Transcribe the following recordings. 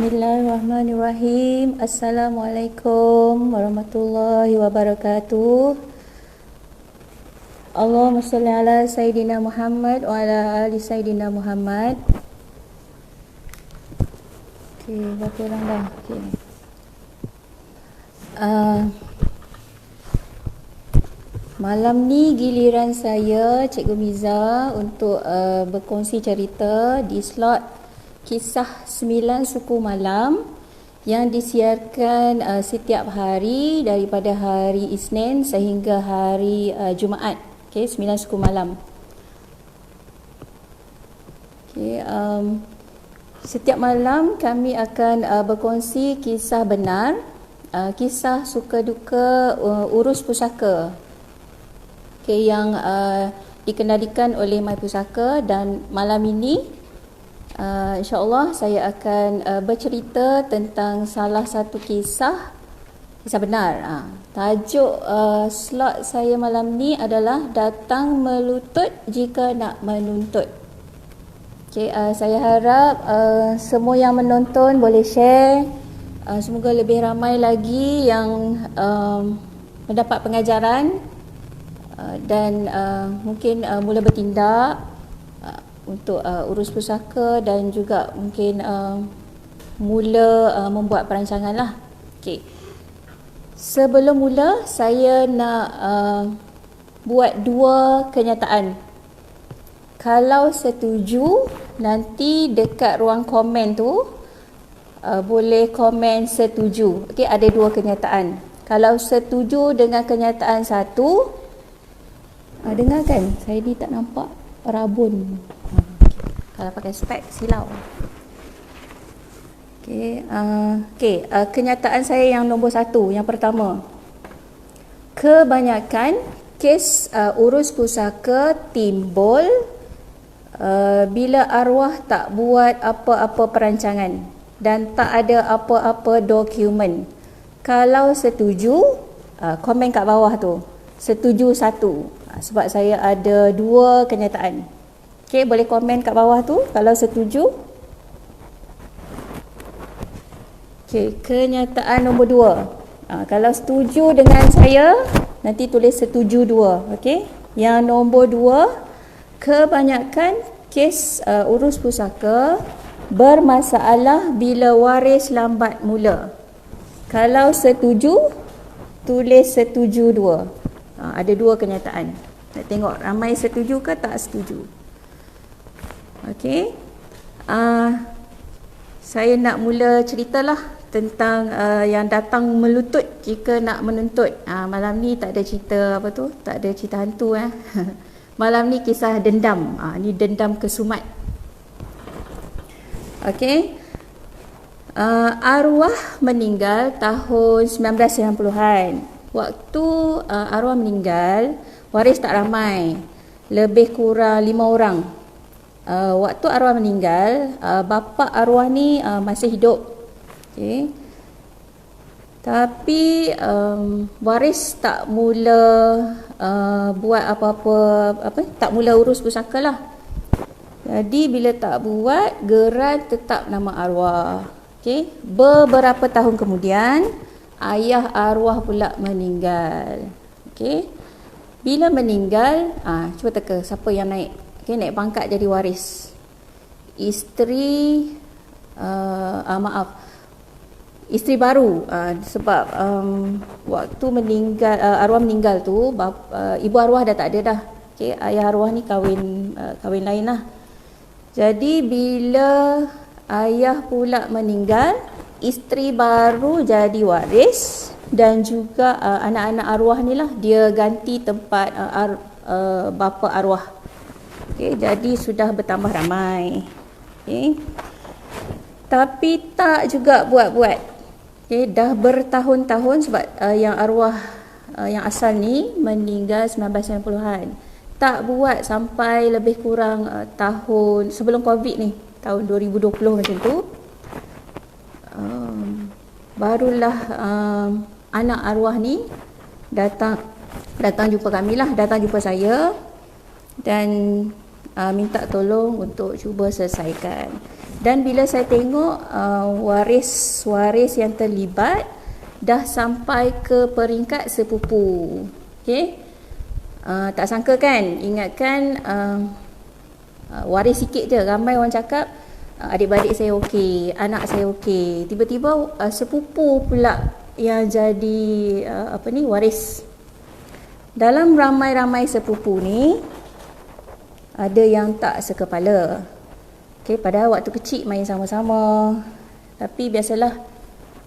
Bismillahirrahmanirrahim. Assalamualaikum warahmatullahi wabarakatuh. Allahumma salli ala Sayyidina Muhammad wa ala ali Sayyidina Muhammad. Okey, berapa orang dah? Okey. Malam ni giliran saya, Cikgu Miza, untuk berkongsi cerita di slot Kisah 9 Suku Malam yang disiarkan setiap hari daripada hari Isnin sehingga hari Jumaat. Okey, 9 Suku Malam. Okey, setiap malam kami akan berkongsi kisah benar, kisah suka duka urus pusaka. Okey, yang dikendalikan oleh My Pusaka, dan malam ini InsyaAllah saya akan bercerita tentang salah satu kisah benar. Tajuk slot saya malam ni adalah Datang Melutut Jika Nak Menuntut. Okay, saya harap semua yang menonton boleh share. Semoga lebih ramai lagi yang mendapat pengajaran dan mungkin mula bertindak untuk urus pusaka, dan juga mungkin mula membuat perancangan lah. Okay. Sebelum mula, saya nak buat dua kenyataan. Kalau setuju, nanti dekat ruang komen tu boleh komen setuju. Okay, ada dua kenyataan. Kalau setuju dengan kenyataan satu, dengar kan? Saya ni tak nampak rabun. Kalau pakai spek silau. Kenyataan saya yang nombor satu, yang pertama. Kebanyakan kes urus pusaka timbul bila arwah tak buat apa-apa perancangan dan tak ada apa-apa dokumen. Kalau setuju, komen kat bawah tu. Setuju satu. Sebab saya ada dua kenyataan. Okey, boleh komen kat bawah tu kalau setuju. Okey, kenyataan nombor dua. Kalau setuju dengan saya, nanti tulis setuju dua. Okey. Yang nombor dua, kebanyakan kes urus pusaka bermasalah bila waris lambat mula. Kalau setuju, tulis setuju dua. Ada dua kenyataan. Nak tengok ramai setuju ke tak setuju. Okey. Saya nak mula ceritalah tentang yang datang melutut jika nak menuntut. Malam ni tak ada cerita apa tu? Tak ada cerita hantu Malam ni kisah dendam. Ni dendam kesumat. Okey. Arwah meninggal tahun 1990-an. Waktu arwah meninggal, waris tak ramai. Lebih kurang 5 orang. Waktu arwah meninggal, bapa arwah ni masih hidup. Okay. Tapi waris tak mula buat apa-apa, tak mula urus pusaka lah. Jadi bila tak buat, geran tetap nama arwah. Okay. Beberapa tahun kemudian, ayah arwah pula meninggal. Okay. Bila meninggal, cuba teka siapa yang naik. Okay, naik pangkat jadi waris. Isteri, isteri baru. Sebab waktu meninggal, arwah meninggal tu, ibu arwah dah tak ada dah. Okay, ayah arwah ni kahwin lain lah. Jadi bila ayah pula meninggal, isteri baru jadi waris, dan juga anak-anak arwah ni lah, dia ganti tempat bapa arwah. Okay, jadi sudah bertambah ramai. Okay. Tapi tak juga buat-buat. Okay, dah bertahun-tahun sebab yang arwah yang asal ni meninggal 1990-an. Tak buat sampai lebih kurang tahun sebelum COVID ni, tahun 2020 macam tu. Barulah anak arwah ni datang jumpa kami lah, datang jumpa saya dan minta tolong untuk cuba selesaikan. Dan bila saya tengok waris-waris yang terlibat dah sampai ke peringkat sepupu. Okey. Tak sangka kan, ingatkan waris sikit je, ramai orang cakap adik-beradik saya okey, anak saya okey. Tiba-tiba sepupu pula yang jadi waris. Dalam ramai-ramai sepupu ni ada yang tak sekepala. Okey, padahal waktu kecil main sama-sama. Tapi biasalah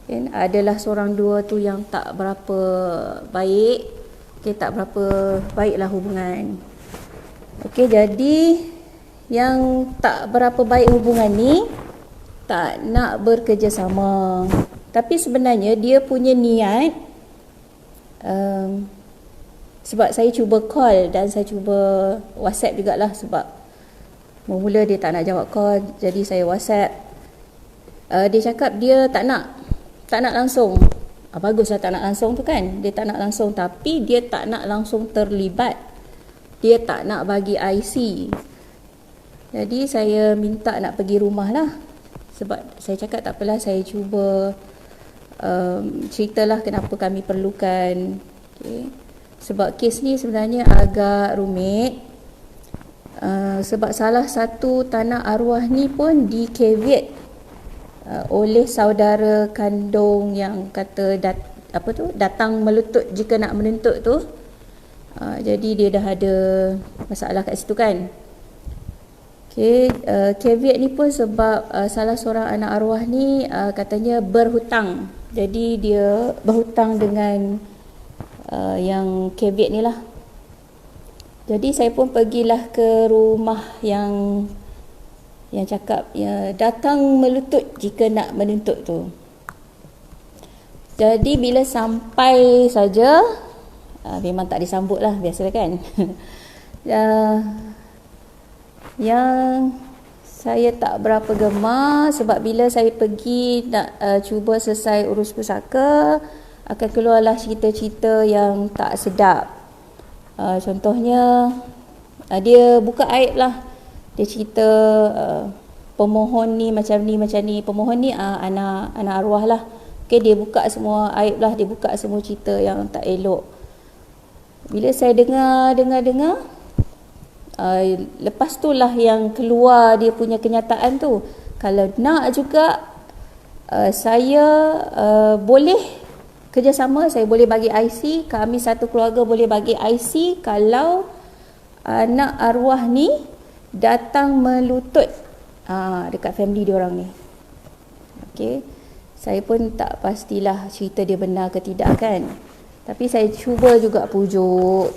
kan, adalah seorang dua tu yang tak berapa baik. Okey, tak berapa baiklah hubungan. Okey, jadi yang tak berapa baik hubungan ni tak nak bekerjasama. Tapi sebenarnya dia punya niat, sebab saya cuba call dan saya cuba WhatsApp jugalah, sebab mula dia tak nak jawab call, jadi saya WhatsApp. Dia cakap dia tak nak langsung. Baguslah tak nak langsung tu kan. Dia tak nak langsung, tapi dia tak nak langsung terlibat. Dia tak nak bagi IC. Jadi saya minta nak pergi rumah lah. Sebab saya cakap tak apalah, saya cuba ceritalah kenapa kami perlukan. Okay. Sebab kes ni sebenarnya agak rumit. Sebab salah satu tanah arwah ni pun di-caveat oleh saudara kandung yang kata datang melutut jika nak menuntut tu. Jadi dia dah ada masalah kat situ kan. Okay, caveat ni pun sebab salah seorang anak arwah ni katanya berhutang. Jadi dia berhutang dengan yang caveat ni lah. Jadi saya pun pergilah ke rumah yang cakap datang melutut jika nak menuntut tu. Jadi bila sampai saja memang tak disambut lah, biasa kan. Yang saya tak berapa gemar sebab bila saya pergi nak cuba selesai urus pusaka, akan keluarlah cerita-cerita yang tak sedap. Contohnya dia buka aib lah. Dia cerita pemohon ni macam ni. Pemohon ni anak arwah lah. Okay, dia buka semua aib lah. Dia buka semua cerita yang tak elok. Bila saya dengar, lepas tu lah yang keluar dia punya kenyataan tu. Kalau nak juga saya boleh kerjasama, saya boleh bagi IC, kami satu keluarga boleh bagi IC kalau anak arwah ni datang melutut dekat family diorang ni. Okey, saya pun tak pastilah cerita dia benar ke tidak kan. Tapi saya cuba juga pujuk.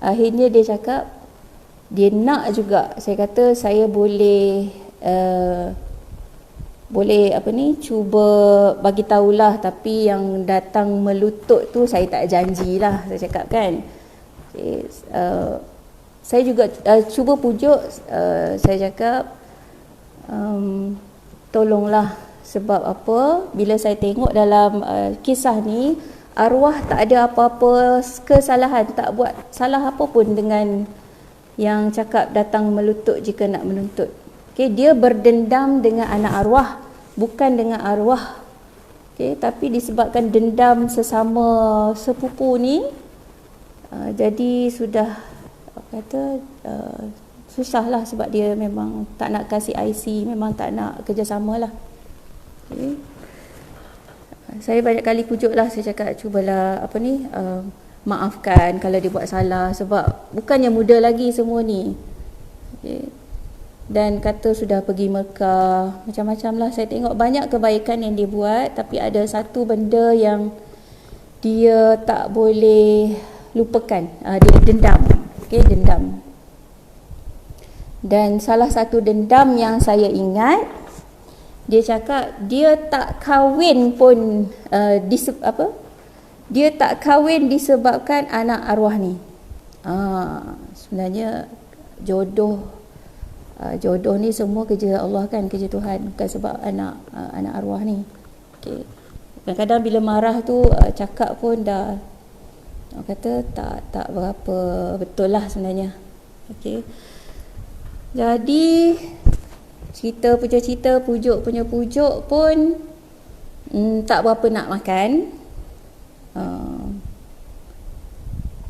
Akhirnya dia cakap dia nak juga. Saya kata saya boleh cuba bagi tahulah, tapi yang datang melutut tu saya tak janjilah, saya cakap kan. Okay, saya juga cuba pujuk. Saya cakap tolonglah, sebab apa, bila saya tengok dalam kisah ni, arwah tak ada apa-apa kesalahan, tak buat salah apa pun dengan yang cakap datang melutut jika nak menuntut. Okay, dia berdendam dengan anak arwah, bukan dengan arwah. Okay, tapi disebabkan dendam sesama sepupu ni, jadi sudah susah lah, sebab dia memang tak nak kasih IC, memang tak nak kerjasama lah. Okay. Saya banyak kali pujuk lah, saya cakap cubalah maafkan kalau dia buat salah, sebab bukannya muda lagi semua ni. Okay. Dan kata sudah pergi Mekah, macam-macam lah. Saya tengok banyak kebaikan yang dia buat, tapi ada satu benda yang dia tak boleh lupakan. Dia dendam. Okay, dendam. Dan salah satu dendam yang saya ingat, dia cakap dia tak kahwin pun dia tak kahwin disebabkan anak arwah ni. Sebenarnya jodoh ni semua kerja Allah kan, kerja Tuhan, bukan sebab anak arwah ni. Okay. Kadang-kadang bila marah tu cakap pun dah Orang kata tak berapa betul lah sebenarnya. Okey. Jadi cerita punya cerita, pujuk punya pujuk pun tak berapa nak makan.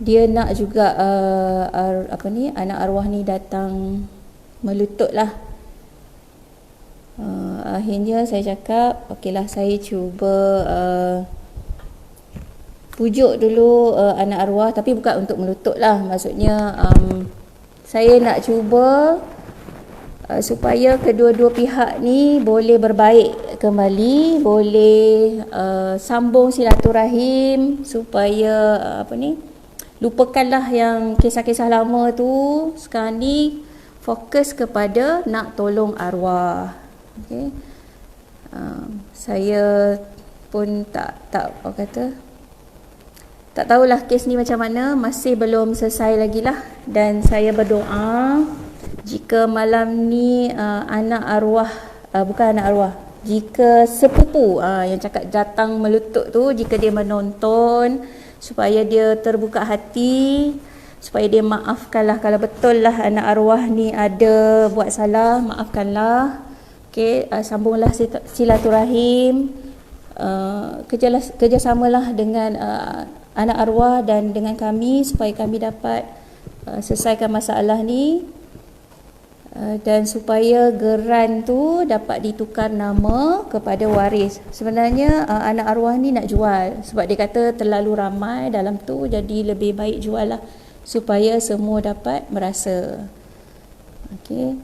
Dia nak juga anak arwah ni datang melutut lah. Akhirnya saya cakap, okeylah saya cuba pujuk dulu anak arwah, tapi bukan untuk melutut lah. Maksudnya saya nak cuba supaya kedua-dua pihak ni boleh berbaik kembali, boleh sambung silaturahim, supaya lupakanlah yang kisah-kisah lama tu. Sekarang ni fokus kepada nak tolong arwah. Okay. Saya pun tak tahulah kes ni macam mana, masih belum selesai lagi lah. Dan saya berdoa jika malam ni bukan anak arwah, jika sepupu yang cakap datang melutut tu, jika dia menonton, supaya dia terbuka hati, supaya dia maafkanlah kalau betul lah anak arwah ni ada buat salah, maafkanlah. Okay, sambunglah silaturahim, kerjasamalah dengan anak arwah dan dengan kami, supaya kami dapat selesaikan masalah ni, dan supaya geran tu dapat ditukar nama kepada waris. Sebenarnya anak arwah ni nak jual, sebab dia kata terlalu ramai dalam tu, jadi lebih baik jual lah, supaya semua dapat merasa. Okay.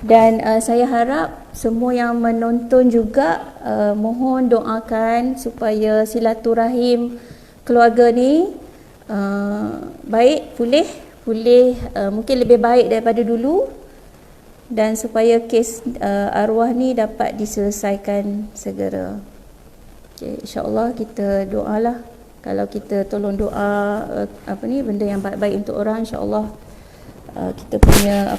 Dan saya harap semua yang menonton juga mohon doakan supaya silaturahim keluarga ni baik, pulih, mungkin lebih baik daripada dulu, dan supaya kes arwah ni dapat diselesaikan segera. Okay, insya-Allah kita doalah. Kalau kita tolong doa benda yang baik-baik untuk orang, insya-Allah kita punya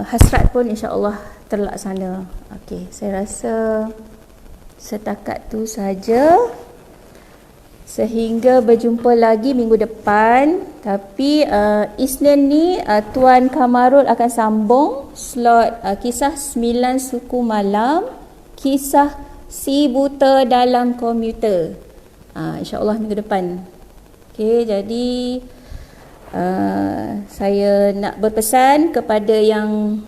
hasrat pun insya-Allah terlaksana. Okey, saya rasa setakat tu saja. Sehingga berjumpa lagi minggu depan. Tapi Isnin ni Tuan Kamarul akan sambung slot kisah 9 suku malam, kisah si buta dalam komuter. InsyaAllah minggu depan. Okey, jadi saya nak berpesan kepada yang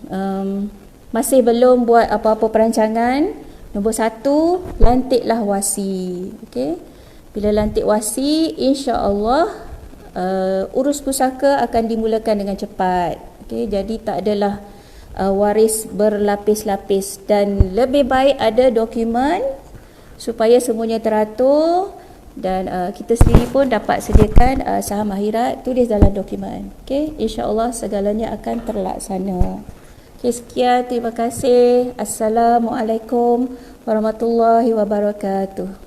masih belum buat apa-apa perancangan. Nombor 1, lantiklah wasi. Okey, bila lantik wasi, insya-Allah urus pusaka akan dimulakan dengan cepat. Okey, jadi tak adalah waris berlapis-lapis, dan lebih baik ada dokumen supaya semuanya teratur. Dan kita sendiri pun dapat sediakan saham akhirat, tulis dalam dokumen. Okey, insya-Allah segalanya akan terlaksana. Okey, sekian, terima kasih. Assalamualaikum warahmatullahi wabarakatuh.